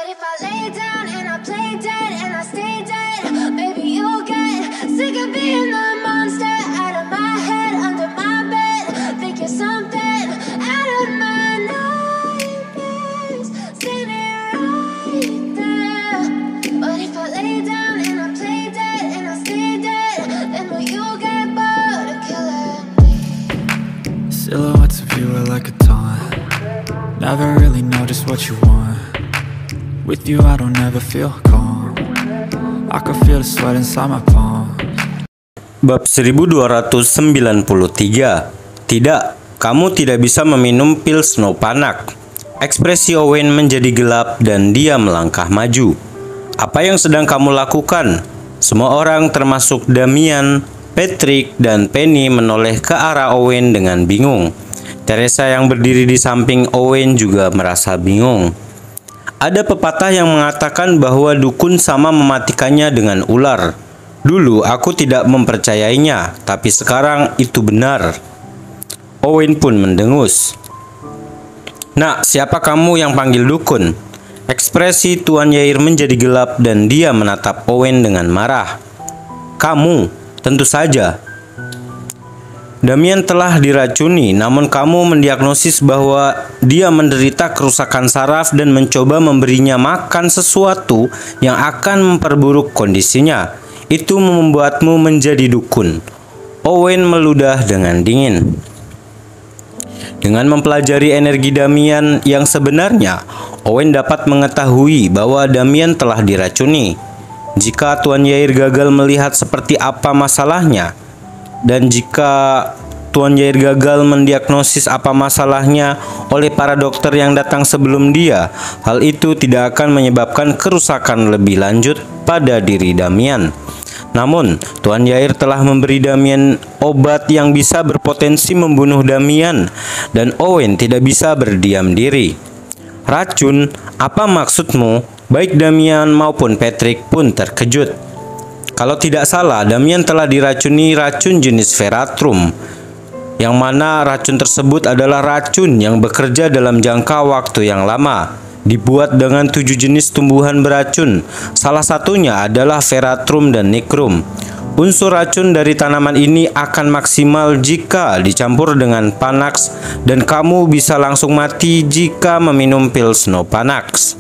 But if I lay down and I play dead and I stay dead, maybe you'll get sick of being the monster out of my head, under my bed. Think you're something out of my nightmares, standing right there. But if I lay down and I play dead and I stay dead, then will you get bored of killing me? Silhouettes of you are like a taunt. Never really know just what you want. With you I don't ever feel calm. I can feel the sweat inside my palm. Bab 1293. Tidak, kamu tidak bisa meminum pil Snowpanak. Ekspresi Owen menjadi gelap dan dia melangkah maju. Apa yang sedang kamu lakukan? Semua orang termasuk Damian, Patrick, dan Penny menoleh ke arah Owen dengan bingung. Teresa yang berdiri di samping Owen juga merasa bingung. Ada pepatah yang mengatakan bahwa dukun sama mematikannya dengan ular. Dulu aku tidak mempercayainya, tapi sekarang itu benar. Owen pun mendengus. Nak, siapa kamu yang panggil dukun? Ekspresi Tuan Yair menjadi gelap dan dia menatap Owen dengan marah. Kamu, tentu saja. Damian telah diracuni, namun kamu mendiagnosis bahwa dia menderita kerusakan saraf dan mencoba memberinya makan sesuatu yang akan memperburuk kondisinya. Itu membuatmu menjadi dukun. Owen meludah dengan dingin. Dengan mempelajari energi Damian yang sebenarnya, Owen dapat mengetahui bahwa Damian telah diracuni. Jika Tuan Yair gagal melihat seperti apa masalahnya, dan jika Tuan Yair gagal mendiagnosis apa masalahnya oleh para dokter yang datang sebelum dia, hal itu tidak akan menyebabkan kerusakan lebih lanjut pada diri Damian. Namun, Tuan Yair telah memberi Damian obat yang bisa berpotensi membunuh Damian, dan Owen tidak bisa berdiam diri. Racun, apa maksudmu? Baik Damian maupun Patrick pun terkejut. Kalau tidak salah, Damian telah diracuni racun jenis Veratrum, yang mana racun tersebut adalah racun yang bekerja dalam jangka waktu yang lama. Dibuat dengan 7 jenis tumbuhan beracun, salah satunya adalah Veratrum dan Nicrum. Unsur racun dari tanaman ini akan maksimal jika dicampur dengan Panax, dan kamu bisa langsung mati jika meminum pil Snowpanax,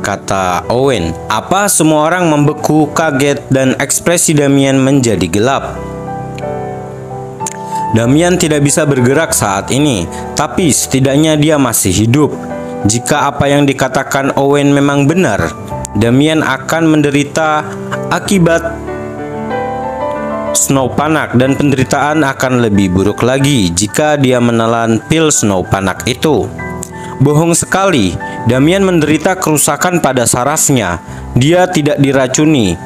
kata Owen. Apa semua orang membeku, kaget, dan ekspresi Damian menjadi gelap. Damian tidak bisa bergerak saat ini, tapi setidaknya dia masih hidup. Jika apa yang dikatakan Owen memang benar, Damian akan menderita akibat Snowpanak, dan penderitaan akan lebih buruk lagi jika dia menelan pil Snowpanak itu. Bohong sekali, Damian menderita kerusakan pada sarafnya. Dia tidak diracuni.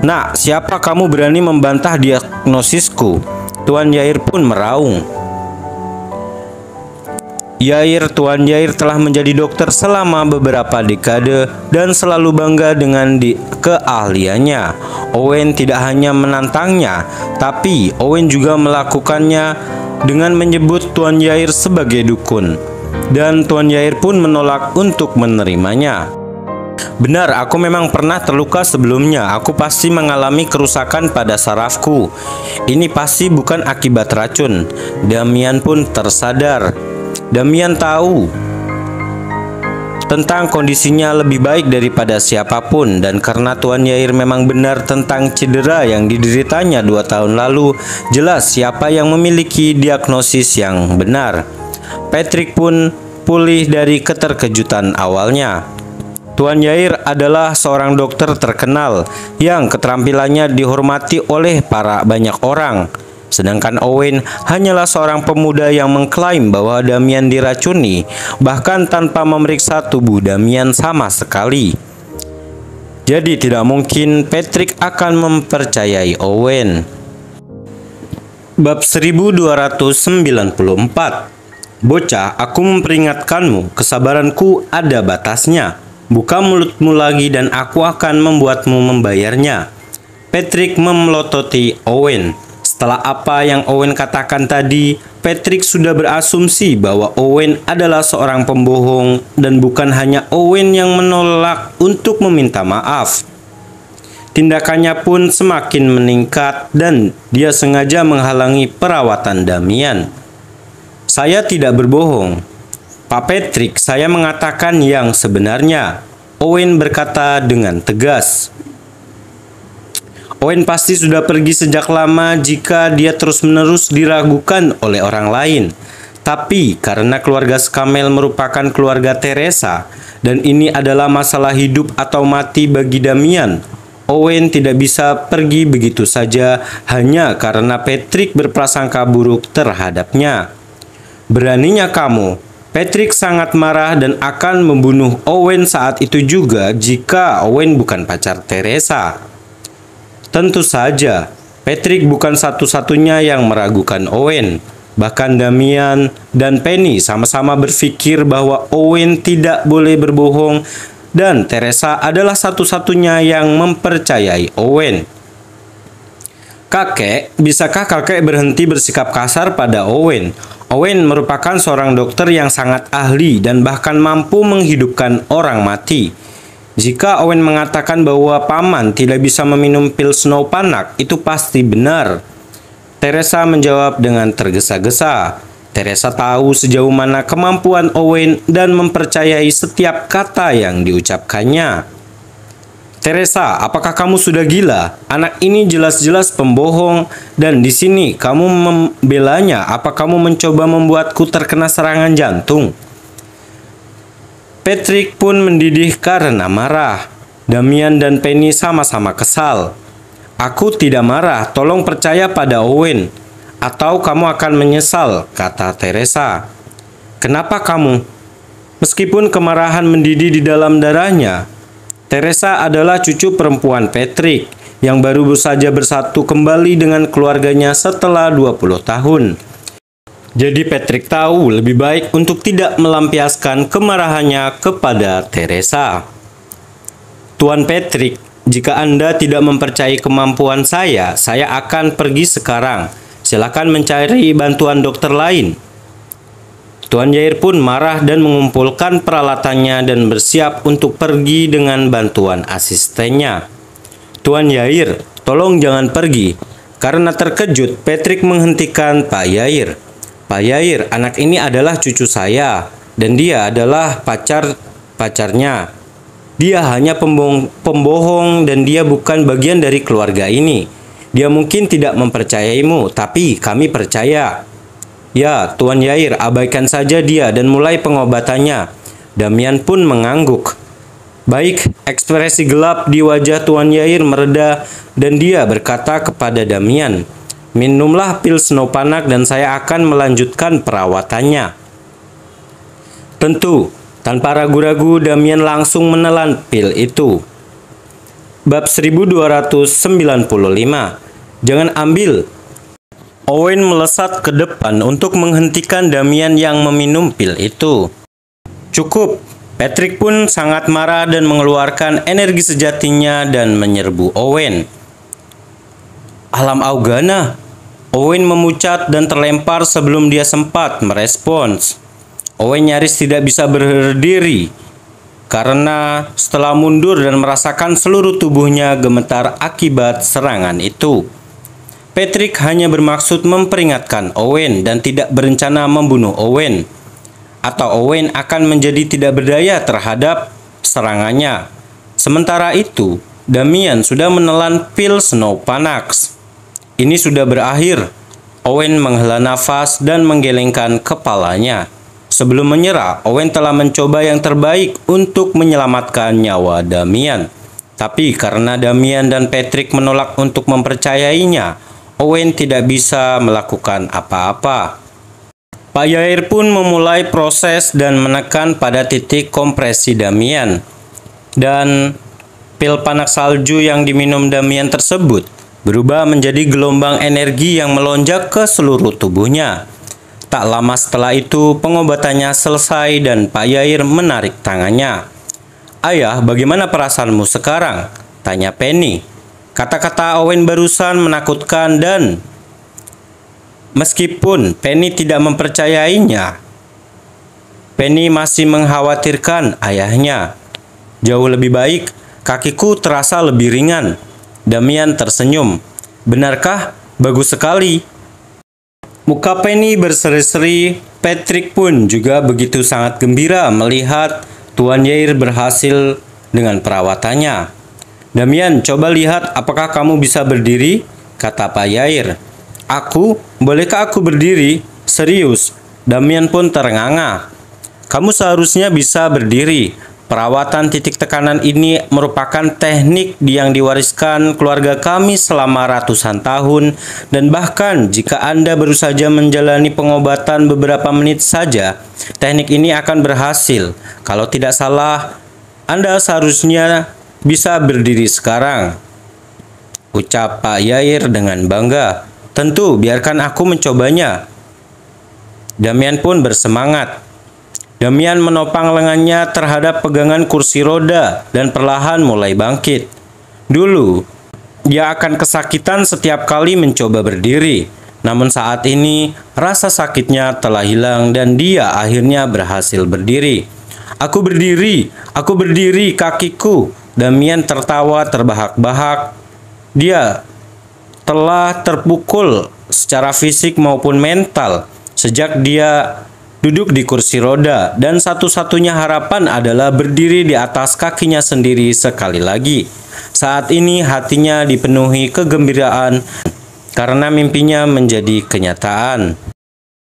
Nak, siapa kamu berani membantah diagnosisku? Tuan Yair pun meraung. Tuan Yair telah menjadi dokter selama beberapa dekade dan selalu bangga dengan keahliannya. Owen tidak hanya menantangnya, tapi Owen juga melakukannya dengan menyebut Tuan Yair sebagai dukun. Dan Tuan Yair pun menolak untuk menerimanya. Benar, aku memang pernah terluka sebelumnya. Aku pasti mengalami kerusakan pada sarafku. Ini pasti bukan akibat racun. Damian pun tersadar. Damian tahu tentang kondisinya lebih baik daripada siapapun, dan karena Tuan Yair memang benar tentang cedera yang dideritanya 2 tahun lalu, jelas siapa yang memiliki diagnosis yang benar. Patrick pun pulih dari keterkejutan awalnya. Tuan Yair adalah seorang dokter terkenal yang keterampilannya dihormati oleh banyak orang. Sedangkan Owen hanyalah seorang pemuda yang mengklaim bahwa Damian diracuni, bahkan tanpa memeriksa tubuh Damian sama sekali. Jadi tidak mungkin Patrick akan mempercayai Owen. Bab 1294. Bocah, aku memperingatkanmu, kesabaranku ada batasnya. Buka mulutmu lagi dan aku akan membuatmu membayarnya. Patrick memelototi Owen. Setelah apa yang Owen katakan tadi, Patrick sudah berasumsi bahwa Owen adalah seorang pembohong dan bukan hanya Owen yang menolak untuk meminta maaf. Tindakannya pun semakin meningkat dan dia sengaja menghalangi perawatan Damian. Saya tidak berbohong. Pak Patrick, saya mengatakan yang sebenarnya, Owen berkata dengan tegas. Owen pasti sudah pergi sejak lama jika dia terus-menerus diragukan oleh orang lain. Tapi karena keluarga Scammell merupakan keluarga Teresa dan ini adalah masalah hidup atau mati bagi Damian, Owen tidak bisa pergi begitu saja hanya karena Patrick berprasangka buruk terhadapnya. Beraninya kamu. Patrick sangat marah dan akan membunuh Owen saat itu juga jika Owen bukan pacar Teresa. Tentu saja, Patrick bukan satu-satunya yang meragukan Owen. Bahkan Damian dan Penny sama-sama berpikir bahwa Owen tidak boleh berbohong dan Teresa adalah satu-satunya yang mempercayai Owen. Kakek, bisakah kakek berhenti bersikap kasar pada Owen? Owen merupakan seorang dokter yang sangat ahli dan bahkan mampu menghidupkan orang mati. Jika Owen mengatakan bahwa paman tidak bisa meminum pil Snow Panak, itu pasti benar. Teresa menjawab dengan tergesa-gesa. Teresa tahu sejauh mana kemampuan Owen dan mempercayai setiap kata yang diucapkannya. Teresa, apakah kamu sudah gila? Anak ini jelas-jelas pembohong dan di sini kamu membelanya. Apa kamu mencoba membuatku terkena serangan jantung? Patrick pun mendidih karena marah. Damian dan Penny sama-sama kesal. Aku tidak marah, tolong percaya pada Owen. Atau kamu akan menyesal, kata Teresa. Kenapa kamu? Meskipun kemarahan mendidih di dalam darahnya, Teresa adalah cucu perempuan Patrick yang baru saja bersatu kembali dengan keluarganya setelah 20 tahun. Jadi Patrick tahu lebih baik untuk tidak melampiaskan kemarahannya kepada Teresa. Tuan Patrick, jika Anda tidak mempercayai kemampuan saya akan pergi sekarang. Silakan mencari bantuan dokter lain. Tuan Yair pun marah dan mengumpulkan peralatannya dan bersiap untuk pergi dengan bantuan asistennya. Tuan Yair, tolong jangan pergi. Karena terkejut, Patrick menghentikan Pak Yair. Pak Yair, anak ini adalah cucu saya dan dia adalah pacarnya. Dia hanya pembohong dan dia bukan bagian dari keluarga ini. Dia mungkin tidak mempercayaimu, tapi kami percaya. Ya, Tuan Yair, abaikan saja dia dan mulai pengobatannya. Damian pun mengangguk. Baik, ekspresi gelap di wajah Tuan Yair mereda dan dia berkata kepada Damian, minumlah pil Snow Panak dan saya akan melanjutkan perawatannya. Tentu, tanpa ragu-ragu Damian langsung menelan pil itu. Bab 1295. Jangan ambil. Owen melesat ke depan untuk menghentikan Damian yang meminum pil itu. Cukup. Patrick pun sangat marah dan mengeluarkan energi sejatinya dan menyerbu Owen. Alam Augana. Owen memucat dan terlempar sebelum dia sempat merespons. Owen nyaris tidak bisa berdiri karena setelah mundur dan merasakan seluruh tubuhnya gemetar akibat serangan itu. Patrick hanya bermaksud memperingatkan Owen dan tidak berencana membunuh Owen. Atau Owen akan menjadi tidak berdaya terhadap serangannya. Sementara itu, Damian sudah menelan pil Snow Panax. Ini sudah berakhir. Owen menghela nafas dan menggelengkan kepalanya. Sebelum menyerah, Owen telah mencoba yang terbaik untuk menyelamatkan nyawa Damian. Tapi karena Damian dan Patrick menolak untuk mempercayainya, Owen tidak bisa melakukan apa-apa. Pak Yair pun memulai proses dan menekan pada titik kompresi Damian. Dan pil panak salju yang diminum Damian tersebut berubah menjadi gelombang energi yang melonjak ke seluruh tubuhnya. Tak lama setelah itu, pengobatannya selesai dan Pak Yair menarik tangannya. Ayah, bagaimana perasaanmu sekarang? Tanya Penny. Kata-kata Owen barusan menakutkan dan Meskipun Penny tidak mempercayainya, Penny masih mengkhawatirkan ayahnya. Jauh lebih baik, kakiku terasa lebih ringan. Damian tersenyum. Benarkah? Bagus sekali. Muka Penny berseri-seri. Patrick pun juga begitu sangat gembira melihat Tuan Yair berhasil dengan perawatannya. Damian, coba lihat apakah kamu bisa berdiri, kata Pak Yair. Aku? Bolehkah aku berdiri? Serius? Damian pun terengah-engah. Kamu seharusnya bisa berdiri. Perawatan titik tekanan ini merupakan teknik yang diwariskan keluarga kami selama ratusan tahun, dan bahkan jika Anda baru saja menjalani pengobatan beberapa menit saja, teknik ini akan berhasil. Kalau tidak salah, Anda seharusnya bisa berdiri sekarang, ucap Pak Yair dengan bangga. Tentu, biarkan aku mencobanya. Damian pun bersemangat. Damian menopang lengannya terhadap pegangan kursi roda dan perlahan mulai bangkit. Dulu, dia akan kesakitan setiap kali mencoba berdiri. Namun saat ini, rasa sakitnya telah hilang dan dia akhirnya berhasil berdiri. Aku berdiri, kakiku. Damian tertawa terbahak-bahak. Dia telah terpukul secara fisik maupun mental sejak dia duduk di kursi roda, dan satu-satunya harapan adalah berdiri di atas kakinya sendiri sekali lagi. Saat ini hatinya dipenuhi kegembiraan karena mimpinya menjadi kenyataan.